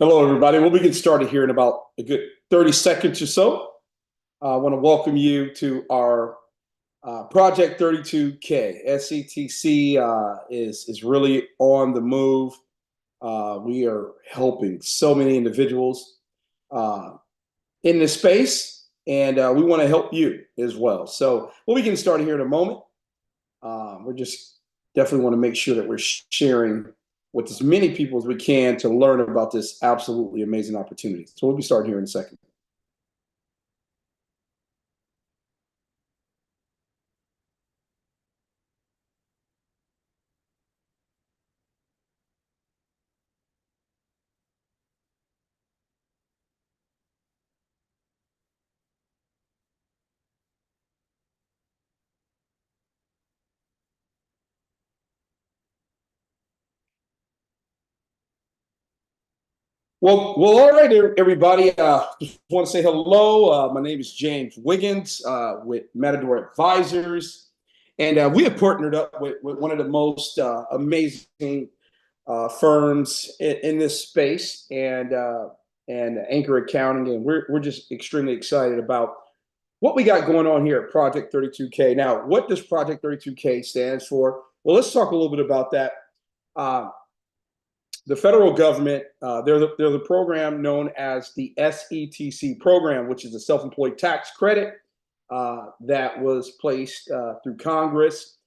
Hello, everybody. We'll be getting started here in about a good 30 seconds or so. I want to welcome you to our Project 32K. SETC is really on the move. We are helping so many individuals uh, in this space, and we want to help you as well. So we'll be getting started here in a moment. We're just definitely want to make sure that we're sharing with as many people as we can to learn about this absolutely amazing opportunity. So we'll be starting here in a second. Well, all right, everybody. Just want to say hello. My name is James Wiggins with Matador-Advisors, and we have partnered up with one of the most amazing firms in this space, and Anchor Accounting, and we're just extremely excited about what we got going on here at Project 32K. Now, what does Project 32K stands for? Well, let's talk a little bit about that. The federal government, they're the program known as the SETC program, which is a self-employed tax credit that was placed through Congress.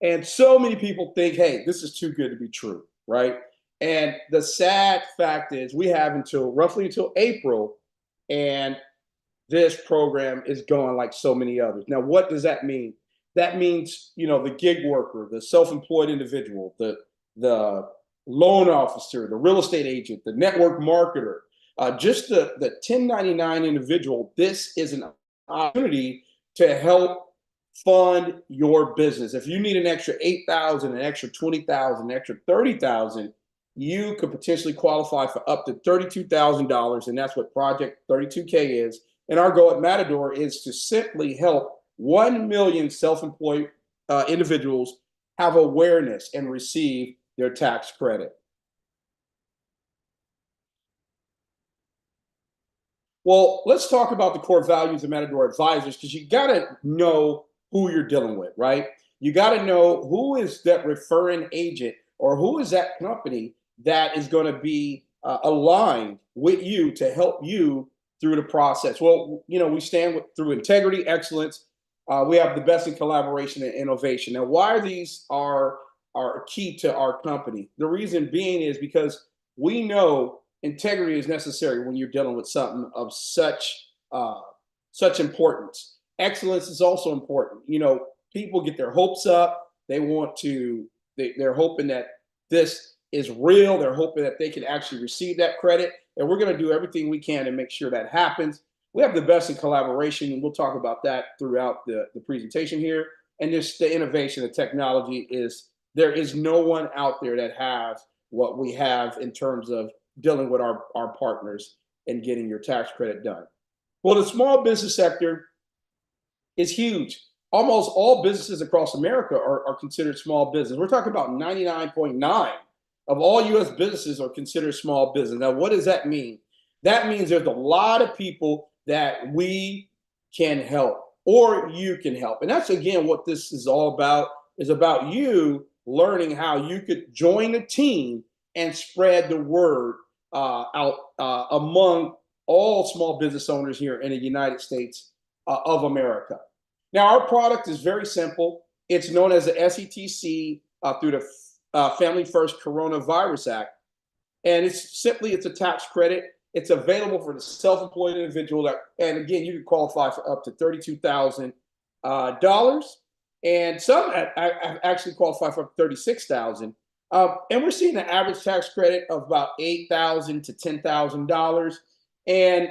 And so many people think, hey, this is too good to be true, right? And the sad fact is we have roughly until April, and this program is going like so many others. Now, what does that mean? That means, the gig worker, the self-employed individual, the loan officer, the real estate agent, the network marketer, just the 1099 individual. This is an opportunity to help fund your business. If you need an extra 8,000, an extra 20,000, an extra 30,000, you could potentially qualify for up to $32,000, and that's what Project 32K is. And our goal at Matador is to simply help 1 million self-employed individuals have awareness and receive their tax credit. Well, let's talk about the core values of Matador-Advisors, because you got to know who you're dealing with, right? You got to know who is that referring agent, or who is that company that is going to be aligned with you to help you through the process. Well, we stand through integrity, excellence. We have the best in collaboration and innovation. Now, why these are key to our company? The reason being is because we know integrity is necessary when you're dealing with something of such importance. Excellence is also important. People get their hopes up. They're hoping that this is real. They're hoping that they can actually receive that credit. And we're going to do everything we can to make sure that happens. We have the best in collaboration, and we'll talk about that throughout the presentation here. And just the innovation, the technology there is no one out there that has what we have in terms of dealing with our partners and getting your tax credit done. Well, the small business sector is huge. Almost all businesses across America are considered small business. We're talking about 99.9 of all U.S. businesses are considered small business. Now, what does that mean? That means there's a lot of people that we can help, or you can help. And that's, again, what this is all about, is about you learning how you could join a team and spread the word out among all small business owners here in the United States of America. Now, our product is very simple. It's known as the SETC through the Family First Coronavirus Act. And it's a tax credit. It's available for the self-employed individual. And again, you can qualify for up to $32,000. And some actually qualify for $36,000. And we're seeing an average tax credit of about $8,000 to $10,000. And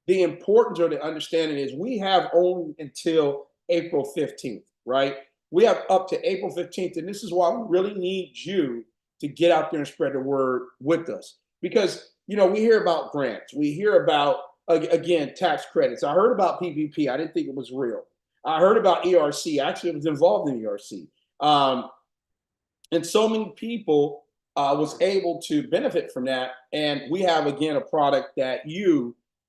the importance or the understanding is we have only until April 15th, right? We have up to April 15th. And this is why we really need you to get out there and spread the word with us. Because, we hear about grants. We hear about, again, tax credits. I heard about PPP. I didn't think it was real. I heard about ERC. Actually, I was involved in ERC. And so many people was able to benefit from that. And we have, again, a product that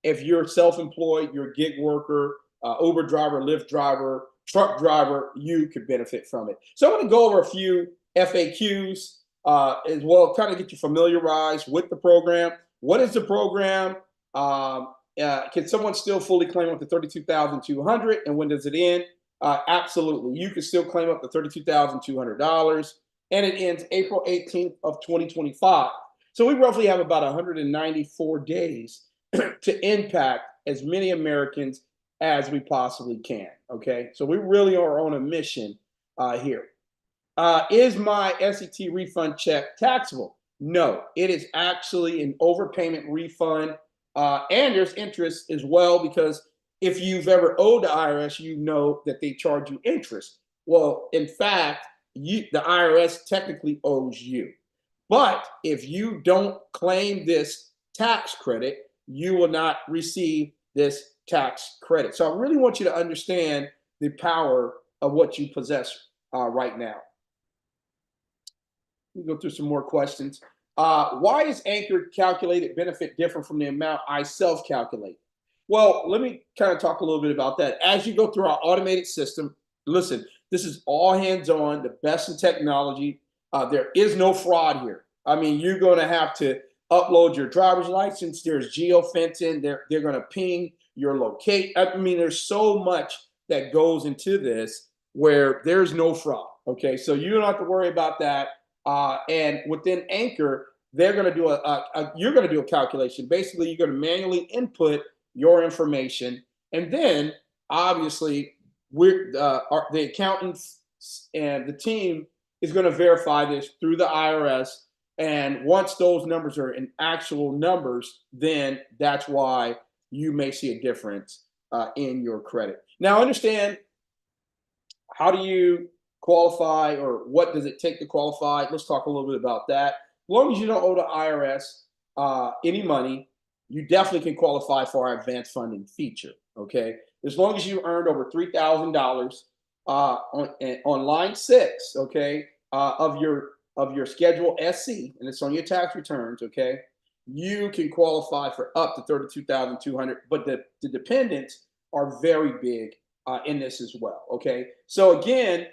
if you're self-employed, you're a gig worker, Uber driver, Lyft driver, truck driver, you could benefit from it. So I'm going to go over a few FAQs as well, kind of get you familiarized with the program. What is the program? Can someone still fully claim up to $32,200, and when does it end? Absolutely, you can still claim up to $32,200, and it ends April 18th of 2025. So we roughly have about 194 days to impact as many Americans as we possibly can. Okay, so we really are on a mission here. Is my SET refund check taxable? No, it is actually an overpayment refund, and there's interest as well, because if you've ever owed the IRS, you know that they charge you interest. Well, in fact, the IRS technically owes you. But if you don't claim this tax credit, you will not receive this tax credit. So I really want you to understand the power of what you possess right now. We'll go through some more questions. Why is Anchor calculated benefit different from the amount I self-calculate? Well, let me kind of talk a little bit about that. As you go through our automated system, listen, this is all hands-on, the best in technology. There is no fraud here. I mean, you're going to have to upload your driver's license. There's geofencing. They're going to ping your location. I mean, there's so much that goes into this where there's no fraud. Okay, so you don't have to worry about that. And within Anchor, they're going to do you're going to do a calculation. Basically, you're going to manually input your information, and then obviously the accountants and the team is going to verify this through the IRS. And once those numbers are in actual numbers, then that's why you may see a difference in your credit. Now, understand, how do you qualify, or what does it take to qualify? Let's talk a little bit about that. As long as you don't owe the IRS any money, you definitely can qualify for our advanced funding feature. Okay, as long as you earned over $3,000 on line 6, okay, of your Schedule SC, and it's on your tax returns. Okay, you can qualify for up to $32,200, but the dependents are very big in this as well. Okay, so again,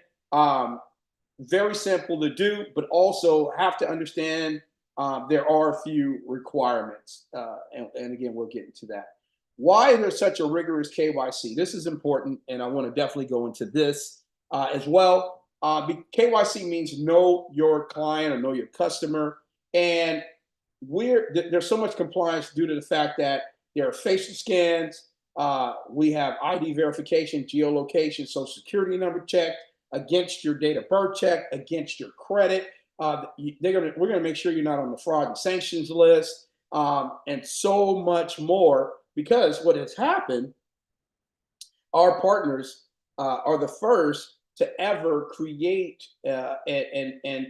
very simple to do, but also have to understand there are a few requirements. And again, we'll get into that. Why is there such a rigorous KYC? This is important, and I want to definitely go into this as well. KYC means know your client or know your customer. And there's so much compliance due to the fact that there are facial scans. We have ID verification, geolocation, social security number check, against your date of birth check, against your credit. We're gonna make sure you're not on the fraud and sanctions list, and so much more. Because what has happened, our partners are the first to ever create and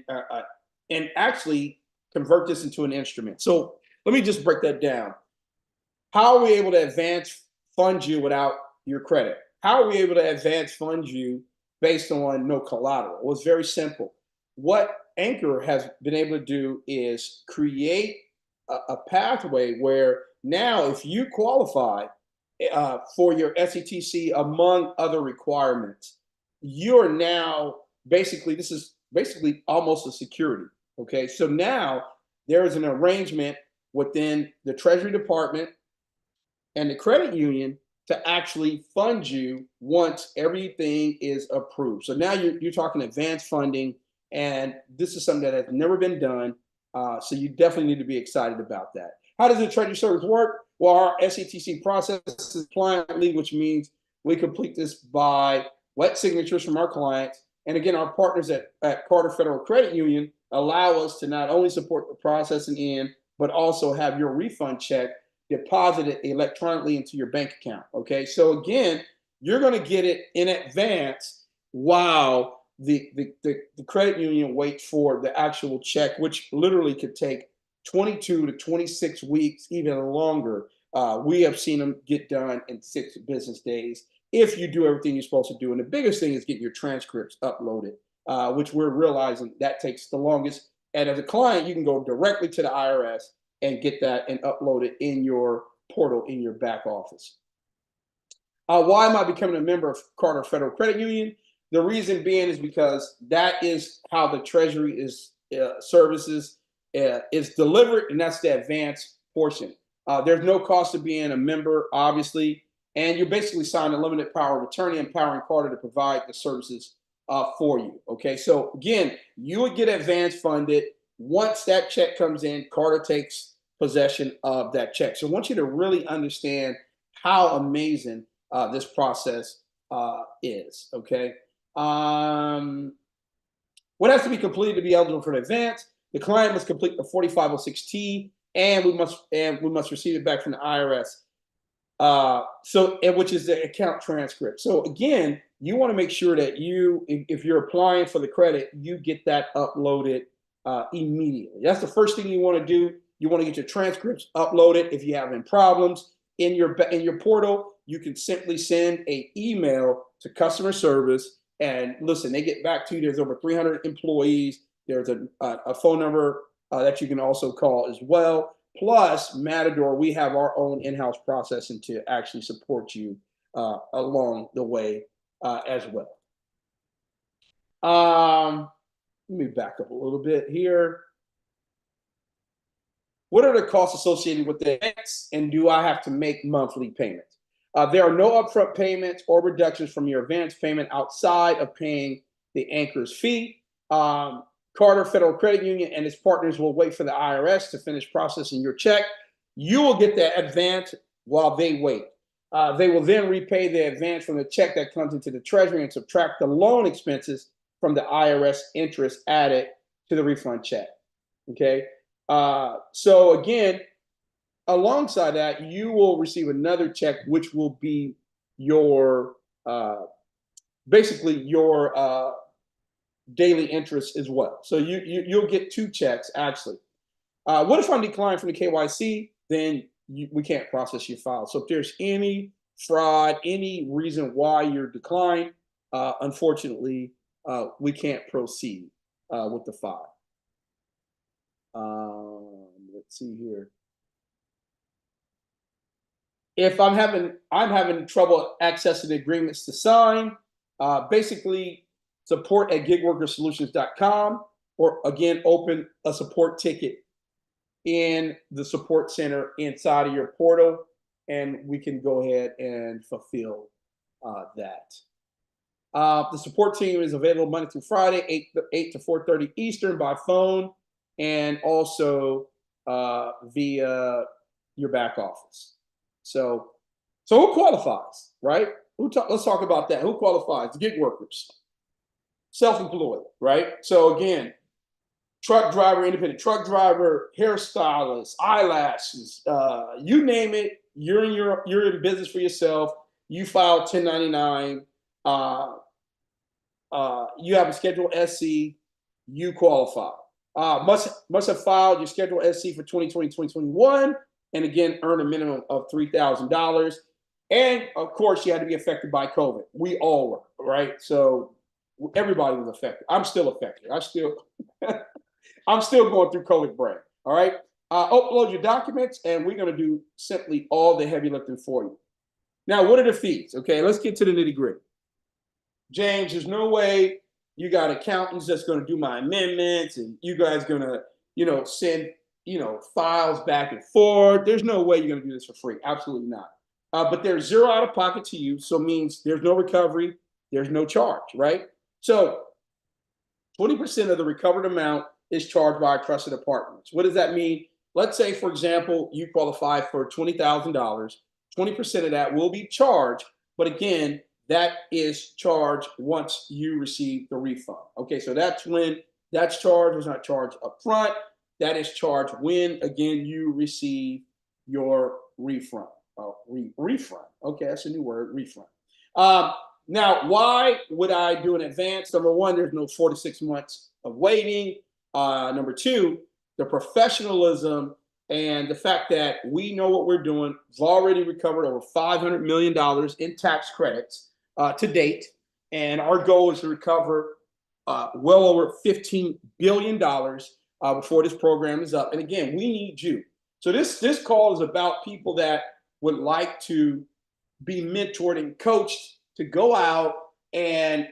actually convert this into an instrument. So let me just break that down. How are we able to advance fund you without your credit? How are we able to advance fund you based on no collateral? Well, it's very simple. What Anchor has been able to do is create a pathway where now, if you qualify for your SETC, among other requirements, you're now this is basically almost a security. Okay, so now there is an arrangement within the Treasury Department and the credit union to actually fund you once everything is approved. So now you're talking advanced funding, and this is something that has never been done. So you definitely need to be excited about that. How does the Treasury Service work? Well, our SETC process is client-lead, which means we complete this by wet signatures from our clients. And again, our partners at Carter Federal Credit Union allow us to not only support the processing end, but also have your refund check deposited electronically into your bank account. Okay, so again, you're going to get it in advance while the credit union waits for the actual check, which literally could take 22 to 26 weeks, even longer. We have seen them get done in 6 business days if you do everything you're supposed to do. And the biggest thing is getting your transcripts uploaded, which we're realizing that takes the longest. And as a client, you can go directly to the IRS and get that and upload it in your portal in your back office. Why am I becoming a member of Carter Federal Credit Union? The reason being is because that is how the Treasury is services is delivered, and that's the advanced portion. There's no cost of being a member, obviously, and you basically sign a limited power of attorney empowering Carter to provide the services for you. Okay, so again, you would get advance funded. Once that check comes in, Carter takes possession of that check. So I want you to really understand how amazing this process is. Okay. What has to be completed to be eligible for an advance? The client must complete the 4506T, and we must receive it back from the IRS. Which is the account transcript. So again, you want to make sure that if you're applying for the credit, you get that uploaded immediately. That's the first thing you want to do. You want to get your transcripts uploaded. If you're having problems in your portal, you can simply send an email to customer service, and listen, they get back to you. There's over 300 employees. There's a phone number that you can also call as well. Plus, Matador, we have our own in-house processing to actually support you along the way as well. Let me back up a little bit here. What are the costs associated with the advance, and do I have to make monthly payments? There are no upfront payments or reductions from your advance payment outside of paying the anchor's fee. Carter Federal Credit Union and its partners will wait for the IRS to finish processing your check. You will get that advance while they wait. They will then repay the advance from the check that comes into the Treasury and subtract the loan expenses from the IRS interest added to the refund check. Okay. So again, alongside that, you will receive another check, which will be your basically your daily interest as well. So you'll get two checks actually. What if I'm declined from the KYC? Then we can't process your file. So if there's any fraud, any reason why you're declined, unfortunately, we can't proceed with the file. Let's see here. If I'm having trouble accessing the agreements to sign, basically support at gigworkersolutions.com, or again, open a support ticket in the support center inside of your portal, and we can go ahead and fulfill that. The support team is available Monday through Friday, 8 to 4:30 Eastern by phone, and also via your back office. So who qualifies, right? Let's talk about that. Who qualifies? The gig workers, self-employed, right? So again, truck driver, independent truck driver, hairstylist, eyelashes, you name it. You're in business for yourself. You file 1099. You have a Schedule SC. You qualify. Must have filed your Schedule SC for 2020, 2021, and again, earn a minimum of $3,000. And of course, you had to be affected by COVID. We all were, right? So everybody was affected. I'm still affected. I'm still going through COVID brain. All right. Upload your documents, and we're going to do simply all the heavy lifting for you. Now, what are the fees? Okay, let's get to the nitty gritty. James, there's no way you got accountants that's going to do my amendments, and you guys going to, send, files back and forth. There's no way you're going to do this for free. Absolutely not. But there's zero out of pocket to you. So it means there's no recovery. There's no charge, right? So 20% of the recovered amount is charged by our trusted departments. What does that mean? Let's say, for example, you qualify for $20,000. 20% of that will be charged. But again, that is charged once you receive the refund. Okay, so that's when that's charged. It's not charged up front. That is charged when, again, you receive your refund. Refund. Okay, that's a new word, refund. Now, why would I do an advance? Number one, there's no 46 months of waiting. Number two, the professionalism and the fact that we know what we're doing. We've already recovered over $500 million in tax credits to date. And our goal is to recover well over $15 billion before this program is up. And again, we need you. So this call is about people that would like to be mentored and coached to go out and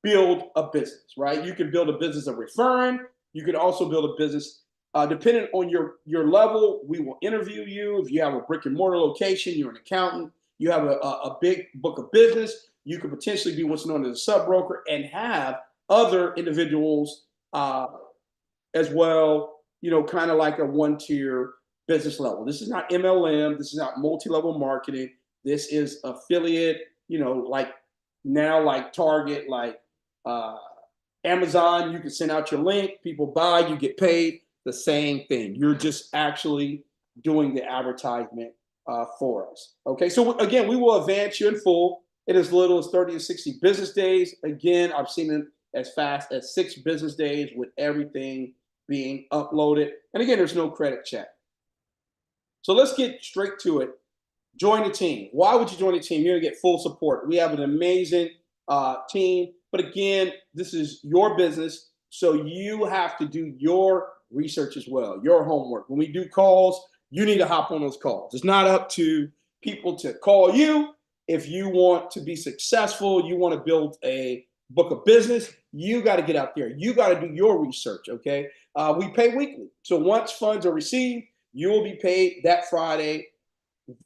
build a business, right? You can build a business of referring. You can also build a business, depending on your level. We will interview you. If you have a brick and mortar location, you're an accountant, you have a big book of business, you could potentially be what's known as a sub broker and have other individuals as well, kind of like a one-tier business level. This is not MLM. This is not multi-level marketing. This is affiliate, like Target, like Amazon. You can send out your link, people buy, you get paid. The same thing. You're just actually doing the advertisement for us. Okay, so again, we will advance you in full in as little as 30 to 60 business days. Again, I've seen it as fast as 6 business days with everything being uploaded. And again, there's no credit check. So let's get straight to it. Join the team. Why would you join the team? You're going to get full support. We have an amazing team. But again, this is your business. So you have to do your research as well, your homework. When we do calls, you need to hop on those calls. It's not up to people to call you. If you want to be successful, you want to build a book of business, you got to get out there. You got to do your research, okay? We pay weekly. So once funds are received, you will be paid that Friday,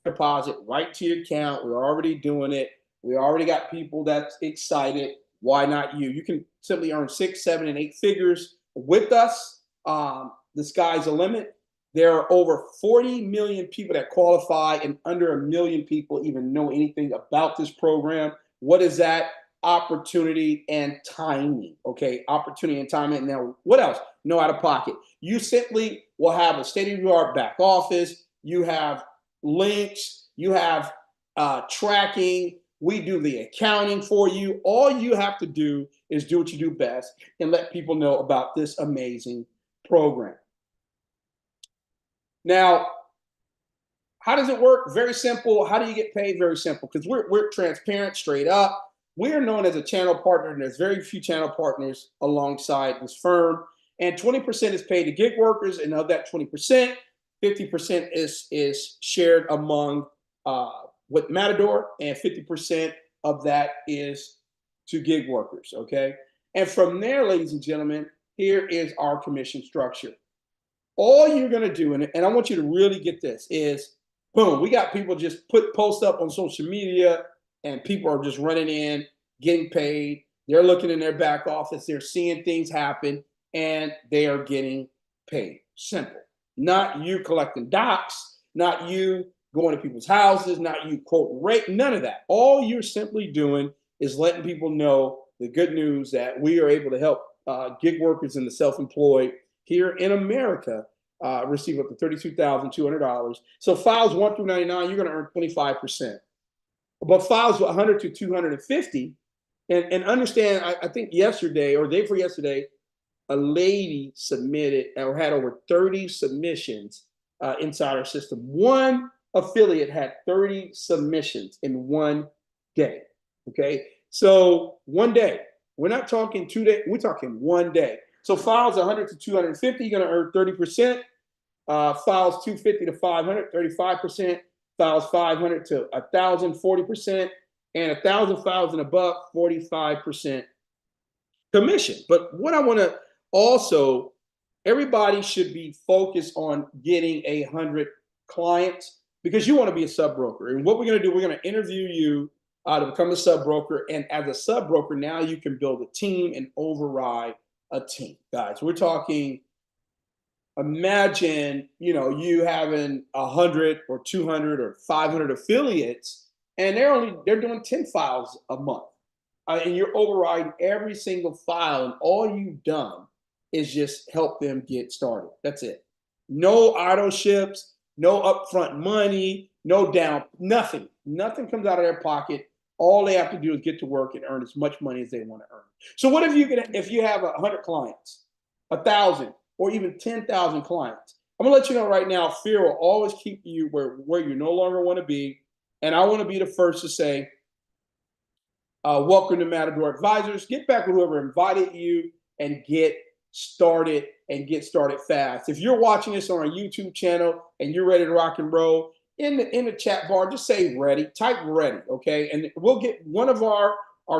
deposit right to your account. We're already doing it. We already got people that's excited. Why not you? You can simply earn 6, 7, and 8 figures with us. The sky's the limit. There are over 40 million people that qualify, and under 1 million people even know anything about this program. What is that? Opportunity and timing. Okay, opportunity and timing. Now, what else? No out of pocket. You simply will have a state-of-the-art back office. You have links. You have tracking. We do the accounting for you. All you have to do is do what you do best and let people know about this amazing program. Now, how does it work? Very simple. How do you get paid? Very simple, because we're transparent, straight up. We are known as a channel partner, and there's very few channel partners alongside this firm. And 20% is paid to gig workers, and of that 20%, 50% is shared among with Matador, and 50% of that is to gig workers, okay? And from there, ladies and gentlemen, here is our commission structure. All you're gonna do, and I want you to really get this, is boom, we got people just post up on social media, and people are just running in, getting paid. They're looking in their back office, they're seeing things happen, and they are getting paid. Simple. Not you collecting docs, not you going to people's houses, not you quoting rate, none of that. All you're simply doing is letting people know the good news that we are able to help gig workers and the self-employed here in America receive up to $32,200. So files 1 through 99, you're going to earn 25%. But files 100 to 250, and understand, I think yesterday or day before yesterday, a lady submitted or had over 30 submissions inside our system. One affiliate had 30 submissions in one day. Okay, so one day. We're not talking 2 days. We're talking one day. So files 100 to 250, you're going to earn 30%. Files 250 to 500, 35%. Files 500 to 1,000, 40%. And 1,000 files and above, 45% commission. But what I want to also, everybody should be focused on getting 100 clients, because you want to be a sub broker. And what we're going to do, we're going to interview you to become a sub broker. And as a sub broker, now you can build a team and override a team. Guys, we're talking, imagine, you having 100 or 200 or 500 affiliates, and they're doing 10 files a month. And you're overriding every single file, and all you've done is just help them get started. That's it. No auto ships, no upfront money, no down, nothing. Nothing comes out of their pocket. All they have to do is get to work and earn as much money as they want to earn. So what if you have 100 clients, 1,000, or even 10,000 clients? I'm gonna let you know right now, fear will always keep you where you no longer want to be. And I want to be the first to say, welcome to Matador Advisors. Get back with whoever invited you and get started and get started fast. If you're watching this on our YouTube channel and you're ready to rock and roll, in the chat bar, just say ready, type ready, okay? And we'll get one of our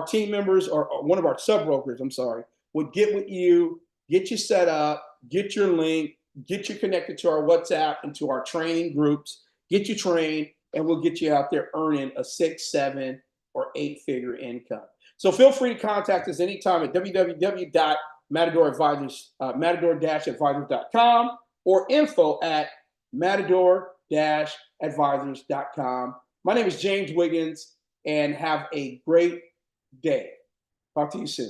team members or one of our sub brokers, I'm sorry, would get with you, get you set up, get your link, get you connected to our WhatsApp and to our training groups, get you trained, and we'll get you out there earning a 6, 7, or 8-figure income. So feel free to contact us anytime at www.matador-advisors, matador-advisors.com or info@matador-advisors.com. My name is James Wiggins, and have a great day. Talk to you soon.